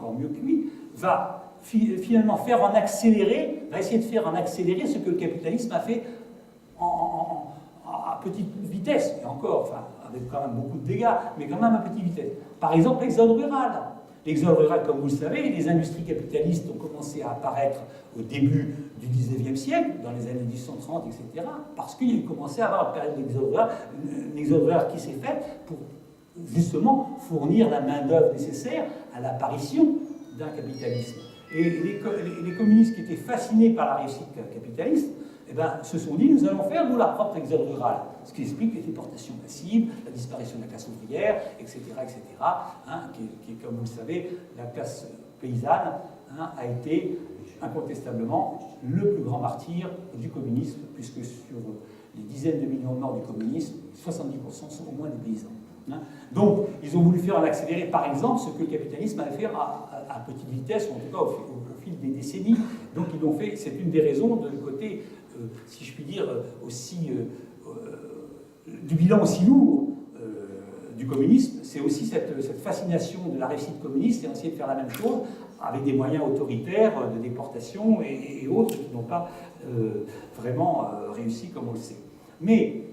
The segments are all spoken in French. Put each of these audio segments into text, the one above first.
encore mieux que lui, va finalement faire en accélérer, va essayer de faire en accélérer ce que le capitalisme a fait à petite vitesse, et encore, enfin, avec quand même beaucoup de dégâts, mais quand même à petite vitesse. Par exemple, l'exode rural. L'exode rural, comme vous le savez, les industries capitalistes ont commencé à apparaître au début du 19e siècle, dans les années 1830, etc., parce qu'il a commencé à avoir une période d'exode rural qui s'est faite pour justement fournir la main-d'œuvre nécessaire à l'apparition d'un capitalisme. Et les communistes qui étaient fascinés par la réussite capitaliste, eh ben, se sont dit, nous allons faire, nous, la propre exode rural. Ce qui explique les déportations massives, la disparition de la classe ouvrière, etc., hein, qui, comme vous le savez, la classe paysanne hein, a été incontestablement le plus grand martyr du communisme, puisque sur les dizaines de millions de morts du communisme, 70% sont au moins des paysans. Hein. Donc, ils ont voulu faire en accélérer, par exemple, ce que le capitalisme avait fait à petite vitesse, ou en tout cas au fil des décennies. Donc, ils l'ont fait, c'est une des raisons de côté, si je puis dire, aussi du bilan aussi lourd du communisme, c'est aussi cette fascination de la réussite communiste et essayer de faire la même chose avec des moyens autoritaires de déportation et autres qui n'ont pas vraiment réussi comme on le sait. Mais,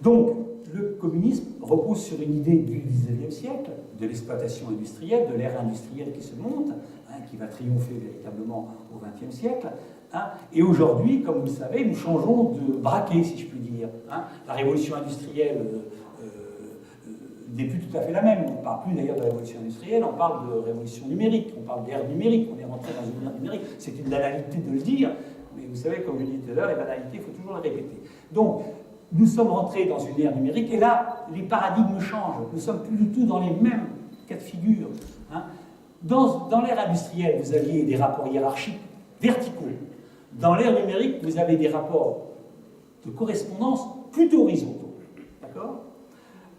donc, le communisme repose sur une idée du XIXe siècle, de l'exploitation industrielle, de l'ère industrielle qui se monte, hein, qui va triompher véritablement au XXe siècle. Hein, et aujourd'hui, comme vous le savez, nous changeons de braquet, si je puis dire. Hein. La révolution industrielle n'est plus tout à fait la même. On ne parle plus d'ailleurs de révolution industrielle, on parle de révolution numérique, on parle d'ère numérique, on est rentré dans une ère numérique. C'est une banalité de le dire, mais vous savez, comme je l'ai dit tout à l'heure, les banalités, il faut toujours les répéter. Donc, nous sommes rentrés dans une ère numérique, et là, les paradigmes changent. Nous ne sommes plus du tout dans les mêmes cas de figure. Hein. Dans l'ère industrielle, vous aviez des rapports hiérarchiques verticaux. Dans l'ère numérique, vous avez des rapports de correspondance plutôt horizontaux. D'accord ?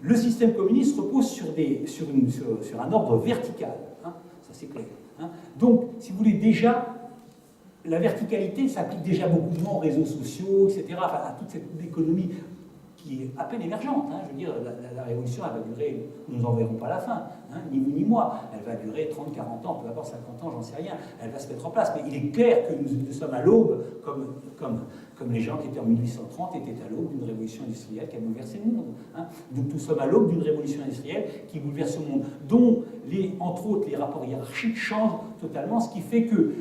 Le système communiste repose sur un ordre vertical. Hein, ça, c'est clair. Hein. Donc, si vous voulez, déjà, la verticalité s'applique déjà beaucoup moins aux réseaux sociaux, etc., enfin, à toute cette économie qui est à peine émergente. Hein. Je veux dire, la révolution, elle va durer, nous n'en verrons pas la fin, hein, ni vous ni moi. Elle va durer 30, 40 ans, peut avoir 50 ans, j'en sais rien. Elle va se mettre en place. Mais il est clair que nous sommes à l'aube, comme les gens qui étaient en 1830 étaient à l'aube d'une révolution industrielle qui a bouleversé le monde. Hein. Donc nous sommes à l'aube d'une révolution industrielle qui bouleverse le monde, dont, entre autres, les rapports hiérarchiques changent totalement, ce qui fait que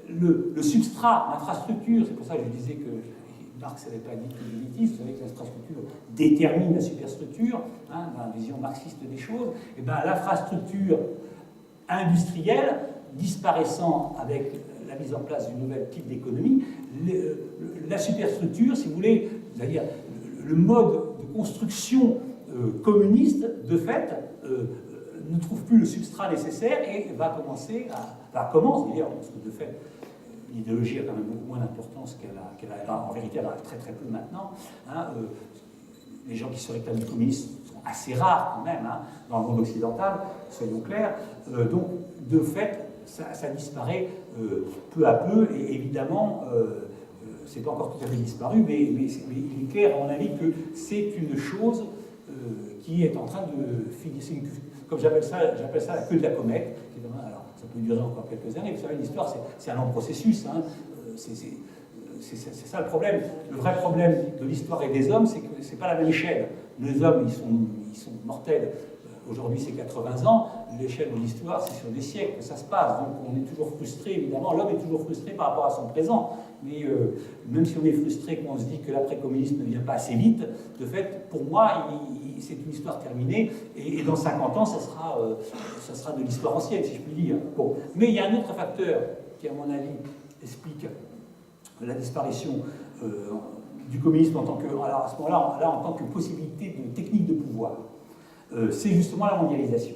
le substrat, l'infrastructure, c'est pour ça que je disais que Marx n'avait pas dit tout l'élitisme, vous savez que l'infrastructure détermine la superstructure, hein, dans la vision marxiste des choses, et bien l'infrastructure industrielle, disparaissant avec la mise en place d'une nouvelle type d'économie, la superstructure, si vous voulez, c'est-à-dire le mode de construction communiste, de fait, ne trouve plus le substrat nécessaire et commence d'ailleurs, parce que de fait, l'idéologie a quand même beaucoup moins d'importance qu'elle a. En vérité, elle en a très très peu maintenant. Hein, les gens qui se réclament du communisme sont assez rares quand même hein, dans le monde occidental, soyons clairs. Donc, de fait, ça disparaît peu à peu, et évidemment, c'est pas encore tout à fait disparu, mais il est clair, à mon avis, que c'est une chose qui est en train de finir. Comme j'appelle ça la queue de la comète. Alors, ça peut durer encore quelques années. Vous savez, l'histoire, c'est un long processus. Hein. C'est ça le problème. Le vrai problème de l'histoire et des hommes, c'est que c'est pas la même échelle. Les hommes, ils sont mortels. Aujourd'hui, c'est 80 ans. L'échelle de l'histoire, c'est sur des siècles que ça se passe. Donc, on est toujours frustré, évidemment. L'homme est toujours frustré par rapport à son présent. Mais même si on est frustré, qu'on se dit que l'après-communisme ne vient pas assez vite, de fait, pour moi, c'est une histoire terminée. Et dans 50 ans, ça sera de l'histoire ancienne, si je puis dire. Bon. Mais il y a un autre facteur qui, à mon avis, explique la disparition du communisme en tant que, alors à ce moment-là, en tant que possibilité de technique de pouvoir. C'est justement la mondialisation.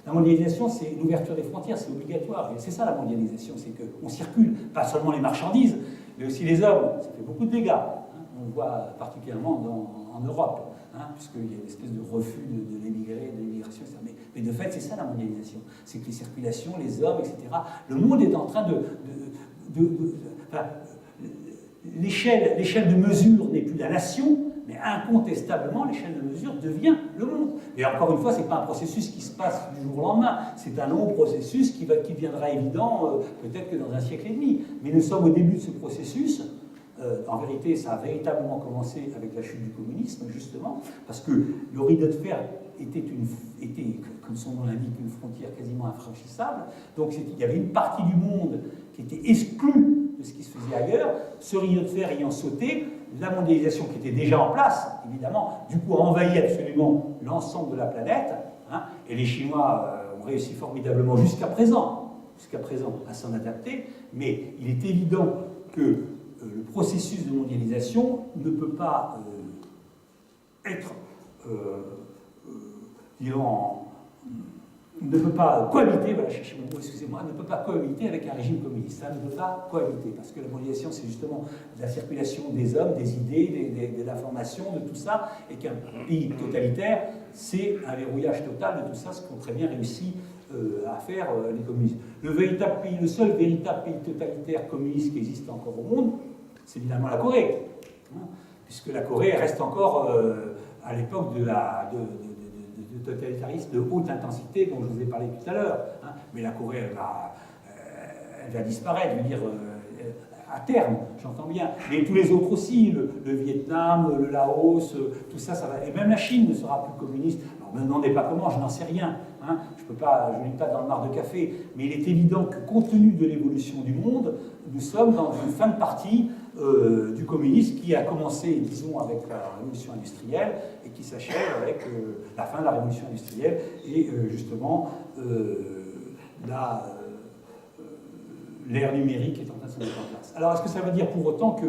La mondialisation, c'est l'ouverture des frontières, c'est obligatoire. Et c'est ça la mondialisation, c'est qu'on circule, pas seulement les marchandises, mais aussi les hommes. Ça fait beaucoup de dégâts. Hein. On le voit particulièrement en Europe, hein, puisqu'il y a une espèce de refus de l'immigration, etc. Mais de fait, c'est ça la mondialisation. C'est que les circulations, les hommes, etc. Le monde est en train enfin, l'échelle de mesure n'est plus la nation, mais incontestablement, l'échelle de mesure devient le monde. Et encore une fois, ce n'est pas un processus qui se passe du jour au lendemain, c'est un long processus qui deviendra évident peut-être que dans un siècle et demi. Mais nous sommes au début de ce processus. En vérité, ça a véritablement commencé avec la chute du communisme, justement, parce que le rideau de fer était, comme son nom l'indique, une frontière quasiment infranchissable. Donc il y avait une partie du monde qui était exclue de ce qui se faisait ailleurs. Ce rideau de fer ayant sauté, la mondialisation qui était déjà en place, évidemment, du coup a envahi absolument l'ensemble de la planète, hein, et les Chinois ont réussi formidablement jusqu'à présent à s'en adapter, mais il est évident que le processus de mondialisation ne peut pas être, ne peut pas cohabiter, voilà, cherchez mon mot, excusez-moi, ne peut pas cohabiter avec un régime communiste. Ça ne peut pas cohabiter, parce que la mondialisation, c'est justement la circulation des hommes, des idées, de l'information, de tout ça, et qu'un pays totalitaire, c'est un verrouillage total de tout ça, ce qu'ont très bien réussi à faire les communistes. Le seul véritable pays totalitaire communiste qui existe encore au monde, c'est évidemment la Corée, hein, puisque la Corée reste encore à l'époque de totalitarisme de haute intensité dont je vous ai parlé tout à l'heure. Hein, mais la Corée, elle va disparaître, je veux dire, à terme, j'entends bien. Mais tous les autres aussi, le Vietnam, le Laos, tout ça, ça va. Et même la Chine ne sera plus communiste. Alors, ne me demandez pas comment, je n'en sais rien. Hein, je ne lis pas dans le mar de café. Mais il est évident que, compte tenu de l'évolution du monde, nous sommes dans une fin de partie du communisme qui a commencé, disons, avec la révolution industrielle et qui s'achève avec la fin de la révolution industrielle et justement l'ère numérique est en train de se mettre en place. Alors, est-ce que ça veut dire pour autant que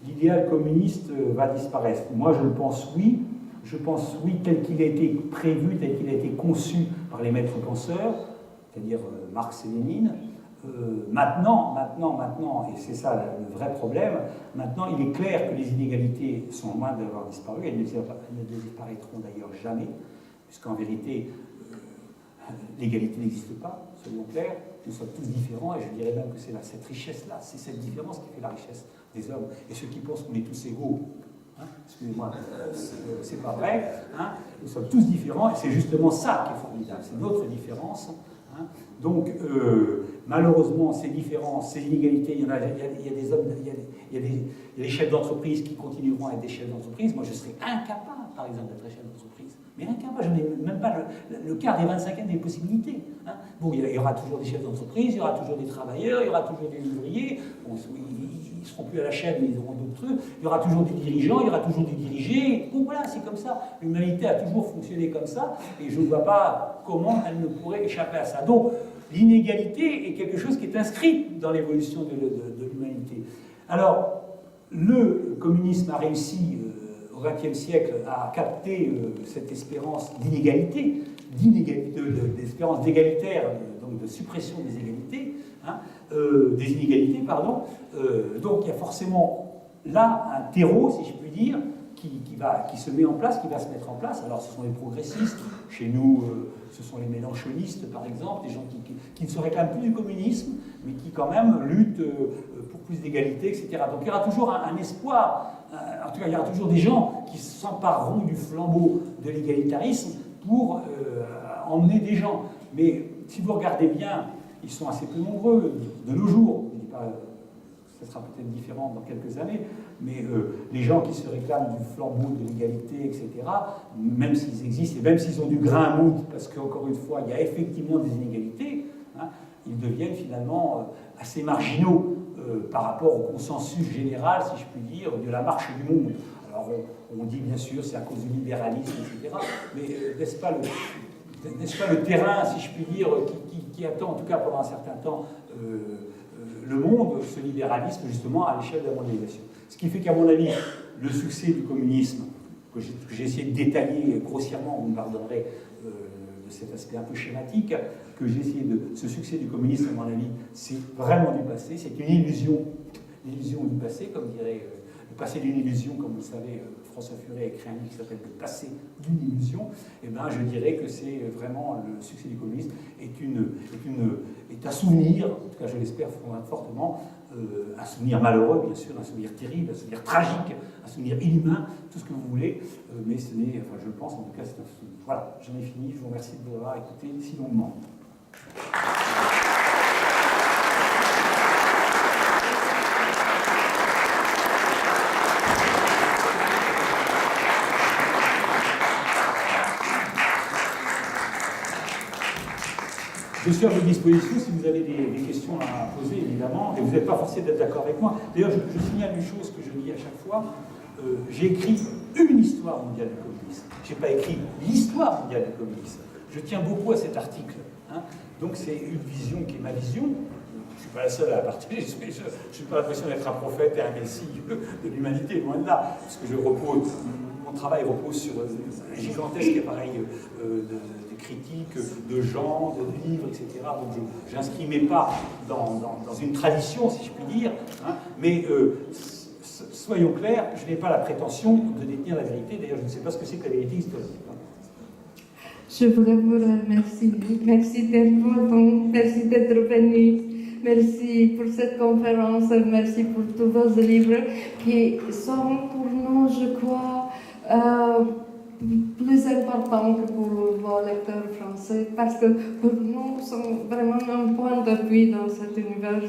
l'idéal communiste va disparaître? Moi, je le pense oui. Je pense oui, tel qu'il a été prévu, tel qu'il a été conçu par les maîtres penseurs, c'est-à-dire Marx et Lénine. Maintenant, et c'est ça le vrai problème, maintenant il est clair que les inégalités sont loin d'avoir disparu, elles ne disparaîtront d'ailleurs jamais, puisqu'en vérité, l'égalité n'existe pas, soyons clairs, nous sommes tous différents, et je dirais même que c'est cette richesse-là, c'est cette différence qui fait la richesse des hommes, et ceux qui pensent qu'on est tous égaux, hein, excusez-moi, c'est pas vrai, hein, nous sommes tous différents, et c'est justement ça qui est formidable, c'est notre différence. Hein. Donc, malheureusement, ces différences, ces inégalités, il y a des hommes, il y a des chefs d'entreprise qui continueront à être des chefs d'entreprise. Moi, je serais incapable, par exemple, d'être chef d'entreprise. Mais incapable, je n'ai même pas le quart des 25e des possibilités. Hein. Bon, il y aura toujours des chefs d'entreprise, il y aura toujours des travailleurs, il y aura toujours des ouvriers. Bon, ils ne seront plus à la chaîne, mais ils auront d'autres trucs. Il y aura toujours des dirigeants, il y aura toujours des dirigés. Bon, voilà, c'est comme ça. L'humanité a toujours fonctionné comme ça, et je ne vois pas comment elle ne pourrait échapper à ça. Donc, l'inégalité est quelque chose qui est inscrit dans l'évolution de l'humanité. Alors, le communisme a réussi au XXe siècle à capter cette espérance d'inégalité, d'espérance d'égalitaire, donc de suppression des égalités, hein, des inégalités, pardon. Donc il y a forcément là un terreau, si je puis dire, qui se met en place, qui va se mettre en place. Alors ce sont les progressistes, chez nous ce sont les mélanchonistes par exemple, des gens qui ne se réclament plus du communisme, mais qui quand même luttent pour plus d'égalité, etc. Donc il y aura toujours un espoir, en tout cas il y aura toujours des gens qui s'empareront du flambeau de l'égalitarisme pour emmener des gens. Mais si vous regardez bien, ils sont assez peu nombreux de nos jours. Je ne dis pas, ça sera peut-être différent dans quelques années, mais les gens qui se réclament du flambeau de l'égalité, etc., même s'ils existent, et même s'ils ont du grain à moudre, parce qu'encore une fois, il y a effectivement des inégalités, hein, ils deviennent finalement assez marginaux par rapport au consensus général, si je puis dire, de la marche du monde. Alors on dit bien sûr c'est à cause du libéralisme, etc., mais n'est-ce pas le terrain, si je puis dire, qui attend, en tout cas pendant un certain temps, le monde, ce libéralisme, justement, à l'échelle de la mondialisation. Ce qui fait qu'à mon avis, le succès du communisme, que j'ai essayé de détailler grossièrement, vous me pardonnerez de cet aspect un peu schématique, que j'ai essayé de... Ce succès du communisme, à mon avis, c'est vraiment du passé, c'est une illusion du passé, comme dirait... le passé d'une illusion, comme vous le savez, François Furet a écrit un livre qui s'appelle « Le passé d'une illusion », et bien je dirais que c'est vraiment le succès du communisme est est un souvenir, en tout cas je l'espère fortement, un souvenir malheureux, bien sûr, un souvenir terrible, un souvenir tragique, un souvenir inhumain, tout ce que vous voulez, mais ce n'est, enfin je le pense, en tout cas c'est un souvenir. Voilà, j'en ai fini, je vous remercie de m'avoir écouté si longuement. Je suis à votre disposition si vous avez des questions à poser, évidemment, et vous n'êtes pas forcé d'être d'accord avec moi. D'ailleurs, je signale une chose que je dis à chaque fois, j'ai écrit une histoire mondiale du communisme. Je n'ai pas écrit l'histoire mondiale du communisme. Je tiens beaucoup à cet article. Hein. Donc c'est une vision qui est ma vision. Je ne suis pas la seule à la partager, je n'ai pas l'impression d'être un prophète et un messie de l'humanité, loin de là, parce que mon travail repose sur un gigantesque appareil de critiques, de gens, de livres, etc. Donc je n'inscris mes pas dans une tradition, si je puis dire, hein, mais soyons clairs, je n'ai pas la prétention de détenir la vérité, d'ailleurs je ne sais pas ce que c'est que la vérité historique. Je voudrais vous remercier. Merci merci d'être venu. Merci pour cette conférence, merci pour tous vos livres qui sont pour nous, je crois, plus importants que pour vos lecteurs français, parce que pour nous, sont vraiment un point d'appui dans cet univers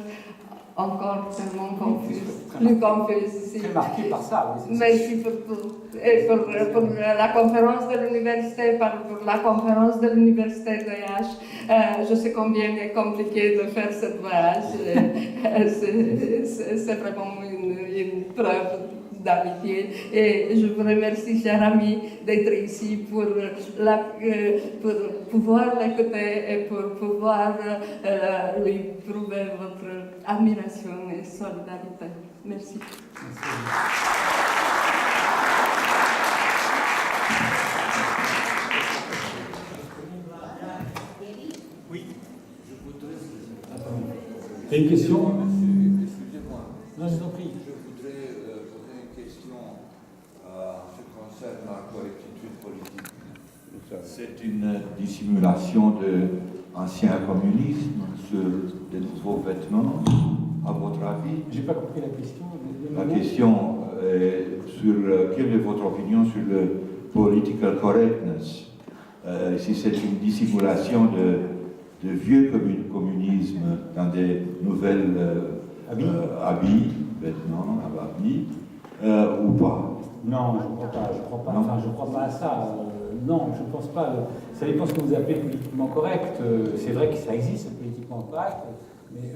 encore tellement confus, plus confus ici. Très marqué par ça. Oui, merci pour tout. Et pour la conférence de l'université, pour la conférence de l'université de H. Je sais combien il est compliqué de faire ce voyage. C'est vraiment une preuve d'amitié. Et je vous remercie, cher ami, d'être ici pour pouvoir l'écouter et pour pouvoir lui prouver votre admiration et solidarité. Merci. Oui. T'as une question? Excusez-moi. Non, je vous en prie. Je voudrais poser une question en ce qui concerne la correctitude politique. C'est une dissimulation de l'ancien communisme sur de nouveaux vêtements, à votre avis? J'ai pas compris la question. La question est sur quelle est votre opinion sur le political correctness? Si c'est une dissimulation de vieux communisme dans des nouvelles habits, vêtements, habits, ou pas? Non, je ne crois pas. Enfin, je crois pas à ça. Non, je ne pense pas. Ça dépend ce que vous appelez politiquement correct. C'est vrai que ça existe, le politiquement correct, mais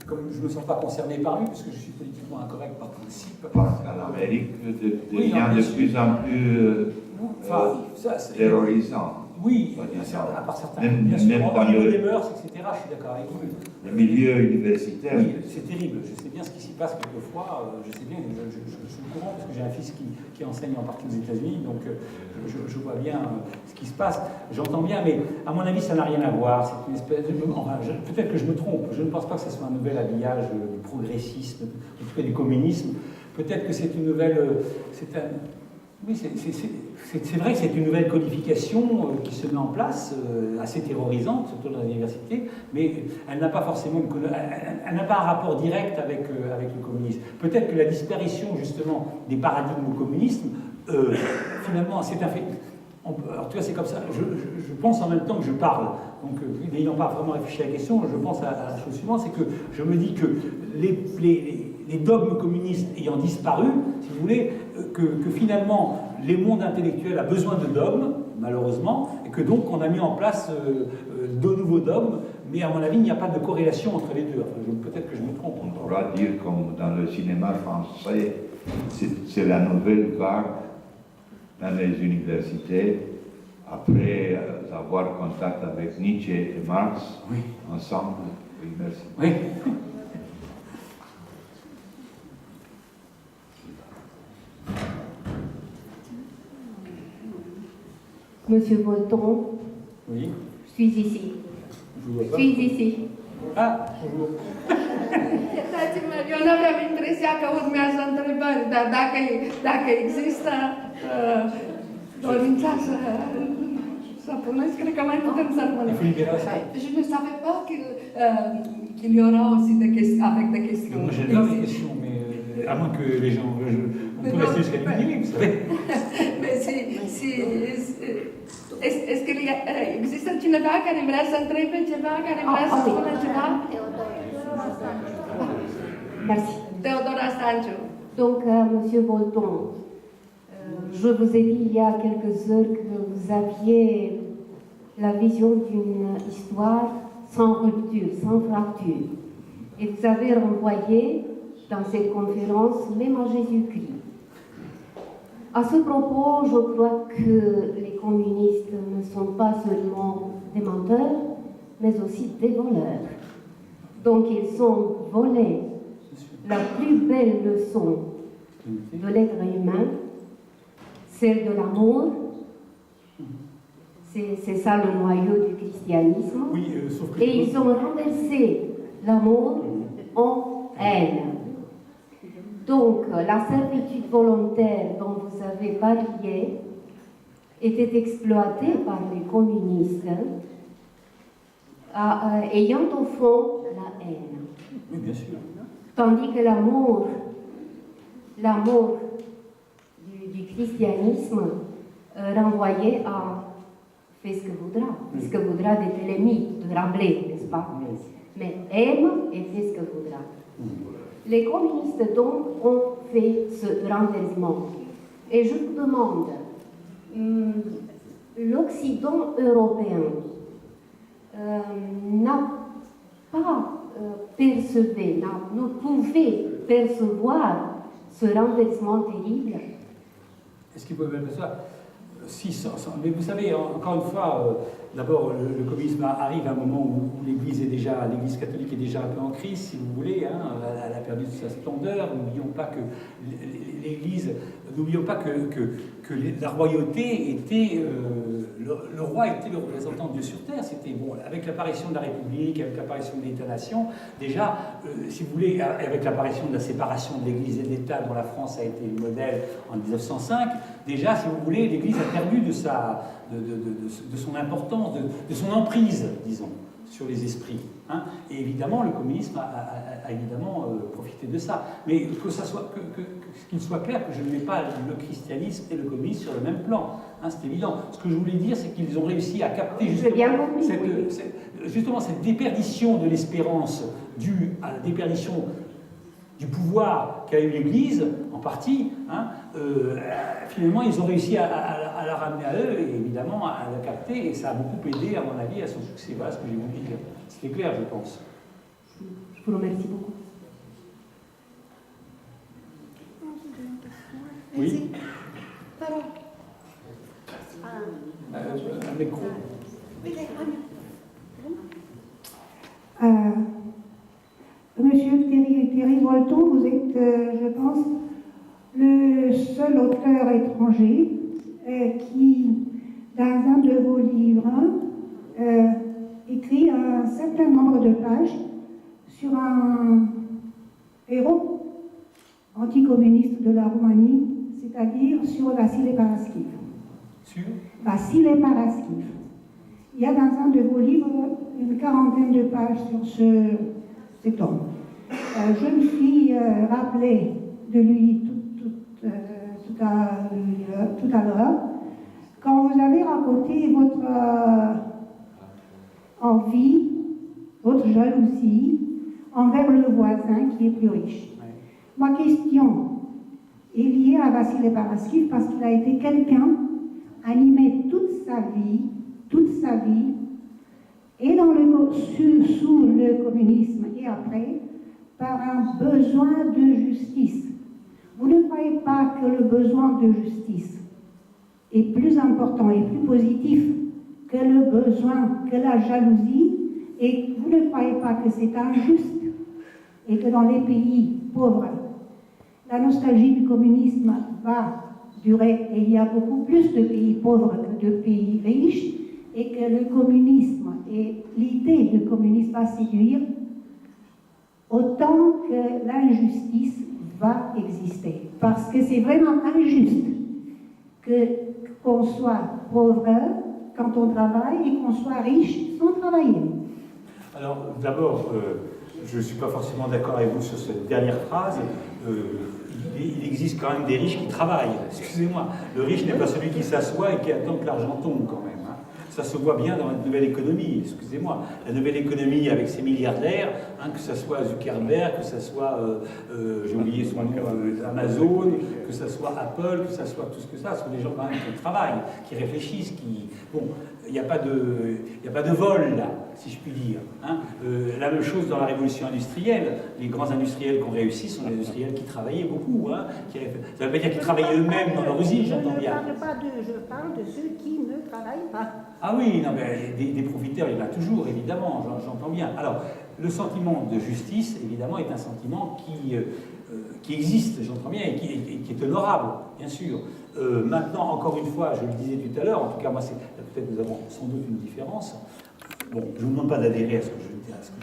comme je ne me sens pas concerné par lui, puisque je suis politiquement incorrect par principe. Parce qu'en Amérique, devient de plus en plus terrorisant. Oui, à part certains, même au niveau des mœurs, etc., je suis d'accord avec vous. Le milieu universitaire. Oui, c'est terrible. Je sais bien ce qui s'y passe quelquefois. Je sais bien, je suis au courant parce que j'ai un fils qui enseigne en partie aux États-Unis, donc je vois bien ce qui se passe. J'entends bien, mais à mon avis, ça n'a rien à voir. C'est une espèce de... Enfin, peut-être que je me trompe. Je ne pense pas que ce soit un nouvel habillage du progressisme, en tout cas du communisme. Peut-être que c'est une nouvelle... Oui, c'est vrai que c'est une nouvelle codification qui se met en place, assez terrorisante, surtout dans l'université, mais elle n'a pas forcément elle n'a pas un rapport direct avec le communisme. Peut-être que la disparition, justement, des paradigmes au communisme, finalement, c'est un fait. Alors, tu vois, c'est comme ça. Je pense en même temps que je parle. Donc, n'ayant pas vraiment réfléchi à la question, je pense à la chose suivante, c'est que je me dis que les dogmes communistes ayant disparu, si vous voulez, que finalement les mondes intellectuels a besoin de dogmes, malheureusement, et que donc on a mis en place de nouveaux dogmes, mais à mon avis il n'y a pas de corrélation entre les deux. Enfin, peut-être que je me trompe. On pourra dire comme dans le cinéma français, c'est la nouvelle vague dans les universités, après avoir contact avec Nietzsche et Marx, oui. Ensemble. Oui, merci. Oui. Monsieur Volton, Oui. je suis ici. Je suis ici. Ah, bonjour. Iertați-mă, eu nu aveam impresia că urmează întrebări, dar dacă există dorința să puneți, cred că mai putem să rămânem. Je ne savais pas qu'il y aura aussi des questions, avec des questions. Moi j'adore les questions, mais à moins que les gens... on peut rester jusqu'à minuit, vous savez. Mais est-ce qu'il existe cineva care vrea să întrebe ceva, care vrea să spună ceva? Merci. Teodora Stanciu. Donc, Monsieur Bolton, je vous ai dit il y a quelques heures que vous aviez la vision d'une histoire sans rupture, sans fracture. Et vous avez renvoyé dans cette conférence même à Jésus-Christ. À ce propos, je crois que les communistes ne sont pas seulement des menteurs, mais aussi des voleurs. Donc, ils ont volé la plus belle leçon de l'être humain, celle de l'amour. C'est ça le noyau du christianisme. Oui, sauf que... Et ils ont renversé l'amour en haine. Donc, la servitude volontaire dont vous avez parlé était exploitée par les communistes, ayant au fond la haine. Oui, bien sûr. Tandis que l'amour du christianisme renvoyait à fais ce que voudra. Ce que voudra des Télémites, de Rabelais, n'est-ce pas? Mais aime et fais ce que voudra. Les communistes donc ont fait ce renversement. Et je vous demande, l'Occident européen n'a pas ne pouvait percevoir ce renversement terrible. Est-ce qu'il pouvait faire ça? Si, mais vous savez, encore une fois, d'abord, le communisme arrive à un moment où l'Église catholique est déjà un peu en crise, si vous voulez, hein, elle a perdu de sa splendeur. N'oublions pas que l'Église, n'oublions pas que la royauté était, le roi était le représentant de Dieu sur terre. C'était bon, avec l'apparition de la République, avec l'apparition de l'État-nation, déjà, si vous voulez, avec l'apparition de la séparation de l'Église et de l'État, dont la France a été le modèle en 1905, déjà, si vous voulez, l'Église a perdu de son importance, de son emprise, disons, sur les esprits. Hein. Et évidemment, le communisme a évidemment profité de ça. Mais qu'il soit clair que je ne mets pas le christianisme et le communisme sur le même plan. Hein, c'est évident. Ce que je voulais dire, c'est qu'ils ont réussi à capter justement cette déperdition de l'espérance due à la déperdition du pouvoir qu'a eu l'Église, en partie, hein, finalement, ils ont réussi à la ramener à eux, et évidemment, à la capter, et ça a beaucoup aidé, à mon avis, à son succès. Voilà ce que j'ai voulu dire. C'était clair, je pense. Je vous remercie beaucoup. Oui. Pardon. Un micro. Monsieur Thierry Breton, vous êtes, je pense, le seul auteur étranger qui, dans un de vos livres, écrit un certain nombre de pages sur un héros anticommuniste de la Roumanie, c'est-à-dire sur Vassile Paraskiv. Sur Vassile Paraskiv. Il y a dans un de vos livres une quarantaine de pages sur cet homme. Je me suis rappelé de lui tout à l'heure, quand vous avez raconté votre envie, votre jalousie envers le voisin qui est plus riche. ouais. Ma question est liée à Vassile Paraskiv parce qu'il a été quelqu'un animé toute sa vie, et sous le communisme et après, par un besoin de justice. Vous ne croyez pas que le besoin de justice est plus important et plus positif que le besoin, que la jalousie, et vous ne croyez pas que c'est injuste et que dans les pays pauvres, la nostalgie du communisme va durer et il y a beaucoup plus de pays pauvres que de pays riches et que le communisme et l'idée du communisme va séduire autant que l'injustice va exister. Parce que c'est vraiment injuste qu'on soit pauvre quand on travaille et qu'on soit riche sans travailler. Alors, d'abord, je ne suis pas forcément d'accord avec vous sur cette dernière phrase. Il existe quand même des riches qui travaillent. Excusez-moi. Le riche n'est pas celui qui s'assoit et qui attend que l'argent tombe, quand même. Hein. Ça se voit bien dans la nouvelle économie, excusez-moi. La nouvelle économie avec ses milliardaires, hein, que ce soit Zuckerberg, que ce soit, j'ai oublié son nom, Amazon, que ce soit Apple, que ce soit tout ce que ça, ce sont des gens quand même qui travaillent, qui réfléchissent, qui... Bon, il n'y a pas de vol, là, si je puis dire. Hein. La même chose dans la révolution industrielle. Les grands industriels qui ont réussi sont des industriels qui travaillaient beaucoup. Hein, ça ne veut pas dire qu'ils travaillaient eux-mêmes dans leur usine, j'entends bien. Je parle de ceux qui ne travaillent pas. Ah oui, non, mais des profiteurs, il y en a toujours, évidemment, j'entends bien. Alors, le sentiment de justice, évidemment, est un sentiment qui existe, j'entends bien, et qui est honorable, bien sûr. Maintenant, encore une fois, je le disais tout à l'heure, en tout cas, moi, peut-être nous avons sans doute une différence. Bon, je ne vous demande pas d'adhérer à ce que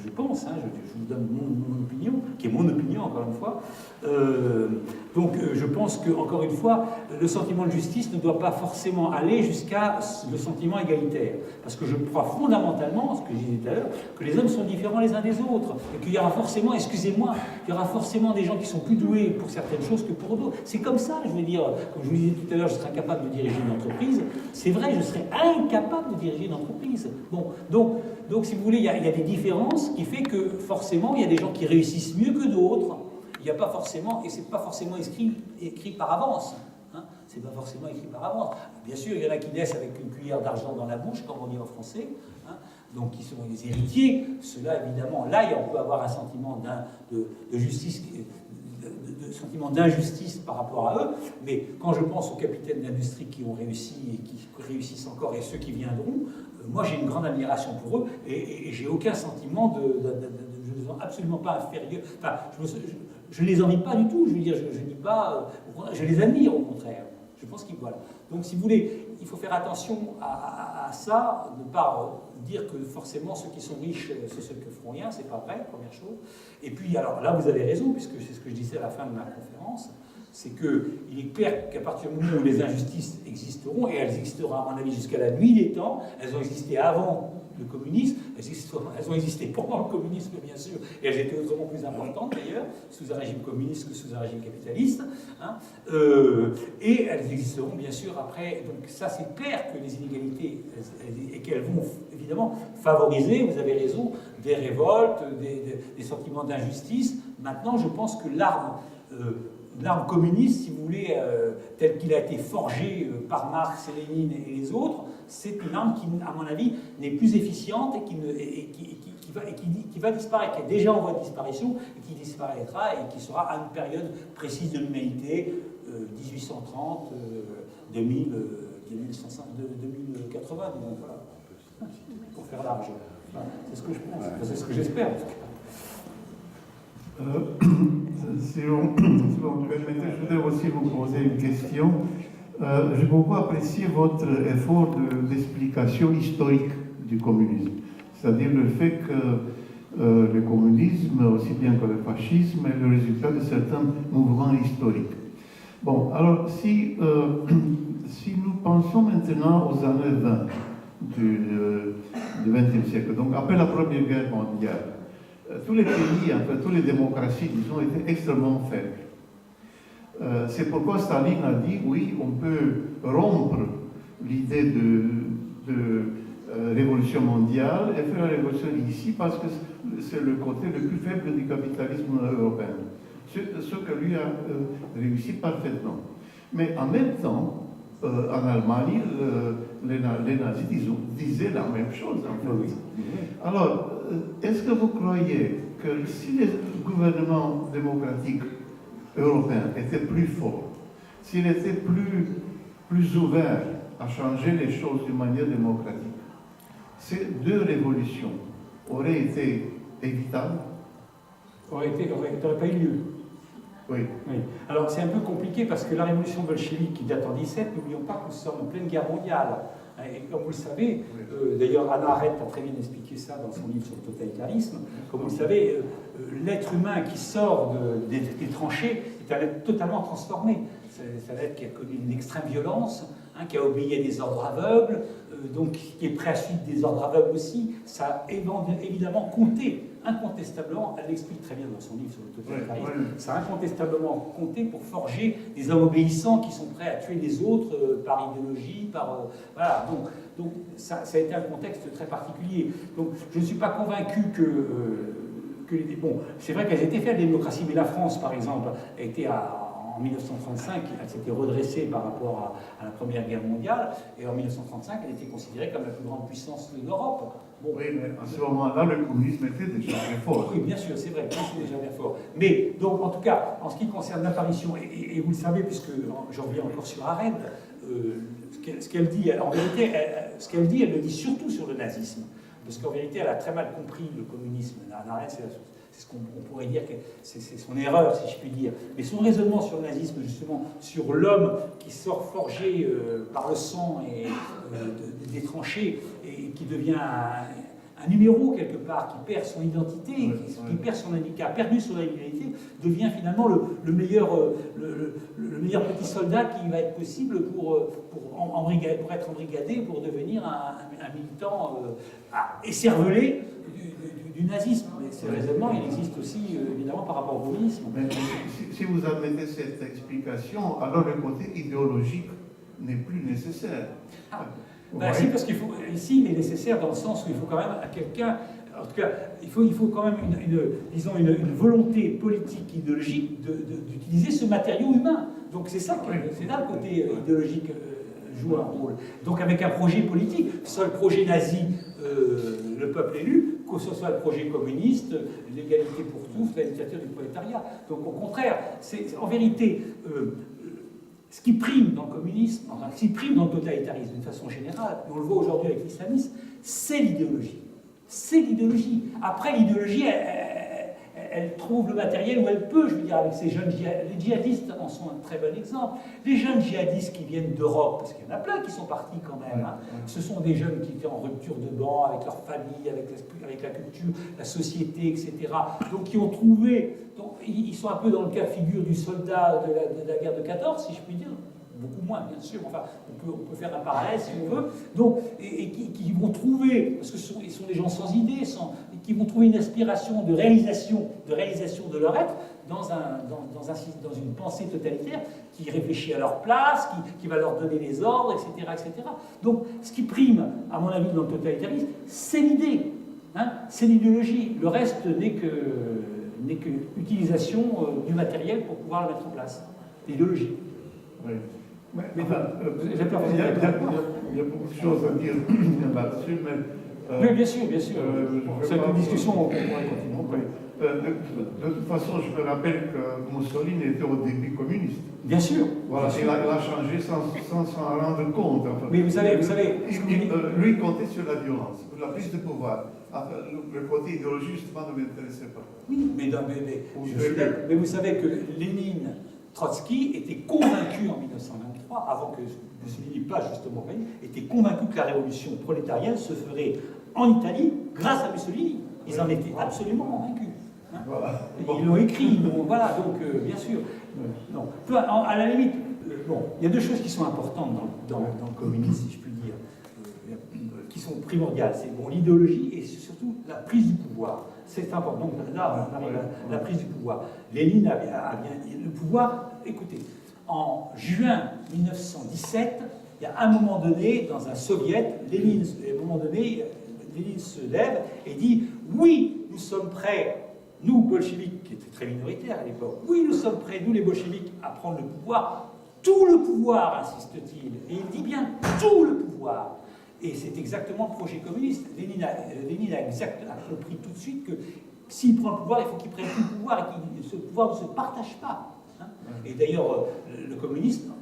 je pense, hein, je vous donne mon opinion, qui est mon opinion, encore une fois. Donc, je pense que, encore une fois, le sentiment de justice ne doit pas forcément aller jusqu'à le sentiment égalitaire. Parce que je crois fondamentalement, ce que je disais tout à l'heure, que les hommes sont différents les uns des autres. Et qu'il y aura forcément, excusez-moi, il y aura forcément des gens qui sont plus doués pour certaines choses que pour d'autres. C'est comme ça, je veux dire, comme je vous disais tout à l'heure, je serais incapable de diriger une entreprise. C'est vrai, je serais incapable de diriger une entreprise. Bon, donc si vous voulez, il y a des différences qui fait que forcément, il y a des gens qui réussissent mieux que d'autres. Il n'y a pas forcément, et c'est pas forcément écrit par avance. Hein, c'est pas forcément écrit par avance. Bien sûr, il y en a qui naissent avec une cuillère d'argent dans la bouche, comme on dit en français. Hein, donc qui sont les héritiers. Ceux-là, évidemment, là, on peut avoir un sentiment de justice, de sentiment d'injustice par rapport à eux. Mais quand je pense aux capitaines d'industrie qui ont réussi et qui réussissent encore, et ceux qui viendront, moi, j'ai une grande admiration pour eux, et j'ai aucun sentiment je ne les sens absolument pas inférieur. Enfin, je ne les envie pas du tout, je veux dire, je dis pas, je les admire au contraire. Je pense qu'ils voilà. Donc, si vous voulez, il faut faire attention à ça, ne pas dire que forcément ceux qui sont riches, c'est ceux qui feront rien, c'est pas vrai, première chose. Et puis, alors là, vous avez raison, puisque c'est ce que je disais à la fin de ma conférence, c'est qu'il est clair qu'à partir du moment où les injustices existeront, et elles existeront à mon avis jusqu'à la nuit des temps, elles ont existé avant le communisme, elles ont existé pendant le communisme bien sûr, et elles étaient autrement plus importantes d'ailleurs, sous un régime communiste que sous un régime capitaliste, hein, et elles existeront bien sûr après. Donc ça c'est clair que les inégalités, et qu'elles vont évidemment favoriser, vous avez raison, des révoltes, des sentiments d'injustice. Maintenant je pense que l'arme communiste, si vous voulez, tel qu'il a été forgé par Marx et Lénine et les autres, c'est une arme qui, à mon avis, n'est plus efficiente et qui va disparaître, qui est déjà en voie de disparition, et qui disparaîtra et qui sera à une période précise de l'humanité, 1830, 2080, disons, voilà, pour faire large. C'est ce que je pense, c'est ce que j'espère en tout cas. Si vous me permettez, je voudrais aussi vous poser une question. J'ai beaucoup apprécié votre effort d'explication historique du communisme, c'est-à-dire le fait que le communisme, aussi bien que le fascisme, est le résultat de certains mouvements historiques. Bon, alors si nous pensons maintenant aux années 20 du XXe siècle, donc après la Première Guerre mondiale, tous les pays, enfin toutes les démocraties, disons, étaient extrêmement faibles. C'est pourquoi Staline a dit, oui, on peut rompre l'idée de révolution mondiale et faire la révolution ici parce que c'est le côté le plus faible du capitalisme européen. Ce que lui a réussi parfaitement. Mais en même temps, en Allemagne, les nazis disaient la même chose, en fait. Alors, est-ce que vous croyez que si les gouvernements démocratiques européens étaient plus forts, s'ils étaient plus ouverts à changer les choses d'une manière démocratique, ces deux révolutions auraient été évitables? N'aurait pas eu lieu. Oui. Oui. Alors c'est un peu compliqué parce que la révolution bolchevique qui date en 17, n'oublions pas que nous sommes en pleine guerre mondiale. Et comme vous le savez, d'ailleurs Hannah Arendt a très bien expliqué ça dans son livre sur le totalitarisme, comme vous le savez, l'être humain qui sort des tranchées est un être totalement transformé. C'est un être qui a connu une extrême violence, hein, qui a obéi à des ordres aveugles, donc qui est prêt à suivre des ordres aveugles aussi. Ça a évidemment compté, incontestablement, elle l'explique très bien dans son livre sur le totalitarisme, ça a incontestablement compté pour forger des hommes obéissants qui sont prêts à tuer les autres par idéologie, par... voilà, donc ça a été un contexte très particulier. Donc je ne suis pas convaincu bon, c'est vrai qu'elles étaient faites, la démocratie, mais la France, par exemple, a été en 1935, elle s'était redressée par rapport à la Première Guerre mondiale, et en 1935, elle était considérée comme la plus grande puissance de l'Europe. Bon, oui, mais à ce moment-là, le communisme était déjà très fort. Oui, bien sûr, c'est vrai, c'était déjà bien fort. Mais, donc, en tout cas, en ce qui concerne l'apparition, et vous le savez, puisque j'en reviens encore sur Arendt, ce qu'elle dit, en vérité, ce qu'elle dit, elle le dit surtout sur le nazisme. Parce qu'en vérité, elle a très mal compris le communisme. Arendt, c'est ce qu'on pourrait dire que c'est son erreur, si je puis dire. Mais son raisonnement sur le nazisme, justement, sur l'homme qui sort forgé par le sang et des tranchées, et qui devient un numéro quelque part, qui perd son identité, qui a perdu son identité, devient finalement le meilleur petit soldat qui va être possible pour être embrigadé, pour devenir un militant écervelé du nazisme. Mais ce raisonnement, il existe aussi évidemment par rapport au communisme. Mais si vous admettez cette explication, alors le côté idéologique n'est plus nécessaire. Ben, si, parce qu'il faut, ici, il est nécessaire dans le sens où il faut quand même à quelqu'un, en tout cas, il faut quand même une volonté politique, idéologique d'utiliser ce matériau humain. Donc c'est ça, c'est là le côté idéologique joue un rôle. Donc avec un projet politique, que ce soit le projet nazi, le peuple élu, que ce soit le projet communiste, l'égalité pour tous, la dictature du prolétariat. Donc au contraire, c'est en vérité... ce qui prime dans le communisme, enfin, ce qui prime dans le totalitarisme d'une façon générale, et on le voit aujourd'hui avec l'islamisme, c'est l'idéologie. C'est l'idéologie. Après, l'idéologie, elle trouve le matériel où elle peut, je veux dire, avec ces jeunes djihadistes. Les djihadistes en sont un très bon exemple. Les jeunes djihadistes qui viennent d'Europe, parce qu'il y en a plein qui sont partis quand même, hein. Ce sont des jeunes qui étaient en rupture de banc avec leur famille, avec la culture, la société, etc. Donc qui ont trouvé, donc, ils sont un peu dans le cas de figure du soldat de la guerre de 14, si je puis dire. Beaucoup moins, bien sûr, enfin, on peut faire un parallèle si on veut, donc, et qui vont trouver, parce que ils sont des gens sans idées, qui vont trouver une aspiration de réalisation de leur être dans une pensée totalitaire qui réfléchit à leur place, qui va leur donner les ordres, etc., etc. Donc, ce qui prime, à mon avis, dans le totalitarisme, c'est l'idée, hein, c'est l'idéologie. Le reste n'est que utilisation du matériel pour pouvoir le mettre en place. L'idéologie. Oui. Mais, il y a beaucoup de choses à dire là-dessus, mais... oui, bien sûr. C'est une discussion qu'on pourrait continuer. De toute façon, je me rappelle que Mussolini était au début communiste. Bien sûr. Voilà, il a changé sans s'en rendre compte. Enfin, mais vous savez... lui comptait sur la violence, la prise de pouvoir. Enfin, le côté idéologique, justement, ne m'intéressait pas. Oui, mais vous savez que Lénine, Trotsky étaient convaincus en 1923, avant que Mussolini passe justement, étaient convaincus que la révolution prolétarienne se ferait en Italie grâce à Mussolini. Ils en étaient absolument convaincus. Hein. Voilà. Ils l'ont écrit, voilà, donc bien sûr. Non. À la limite, bon, il y a deux choses qui sont importantes dans le communisme, si je puis dire, qui sont primordiales. C'est l'idéologie et surtout la prise du pouvoir. C'est important. Donc là, on arrive à la prise du pouvoir. Lénine a bien le pouvoir. Écoutez, en juin 1917, il y a un moment donné, dans un soviet, Lénine se lève et dit « Oui, nous sommes prêts, nous, bolcheviks, qui étaient très minoritaires à l'époque, oui, nous sommes prêts, nous les bolcheviks, à prendre le pouvoir. Tout le pouvoir, insiste-t-il. Et il dit bien tout le pouvoir. » Et c'est exactement le projet communiste. Lénine a compris tout de suite que s'il prend le pouvoir, il faut qu'il prenne tout le pouvoir et que ce pouvoir ne se partage pas. Hein. Et d'ailleurs, le communisme,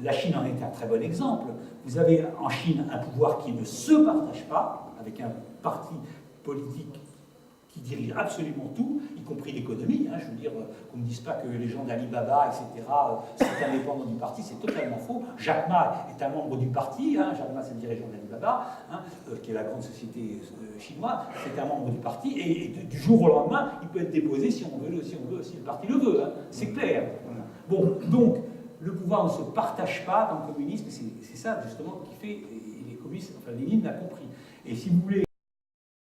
la Chine en est un très bon exemple. Vous avez en Chine un pouvoir qui ne se partage pas, avec un parti politique qui dirige absolument tout, y compris l'économie. Hein, je veux dire, qu'on ne dise pas que les gens d'Alibaba, etc., sont indépendants du parti, c'est totalement faux. Jack Ma est un membre du parti, hein, Jack Ma c'est le dirigeant d'Alibaba, hein, qui est la grande société chinoise, c'est un membre du parti, et du jour au lendemain, il peut être déposé si le parti le veut, hein, c'est clair. Bon, donc, le pouvoir ne se partage pas dans le communisme, c'est ça justement qui fait, et les communistes, enfin Lénine l'a compris. Et si vous voulez,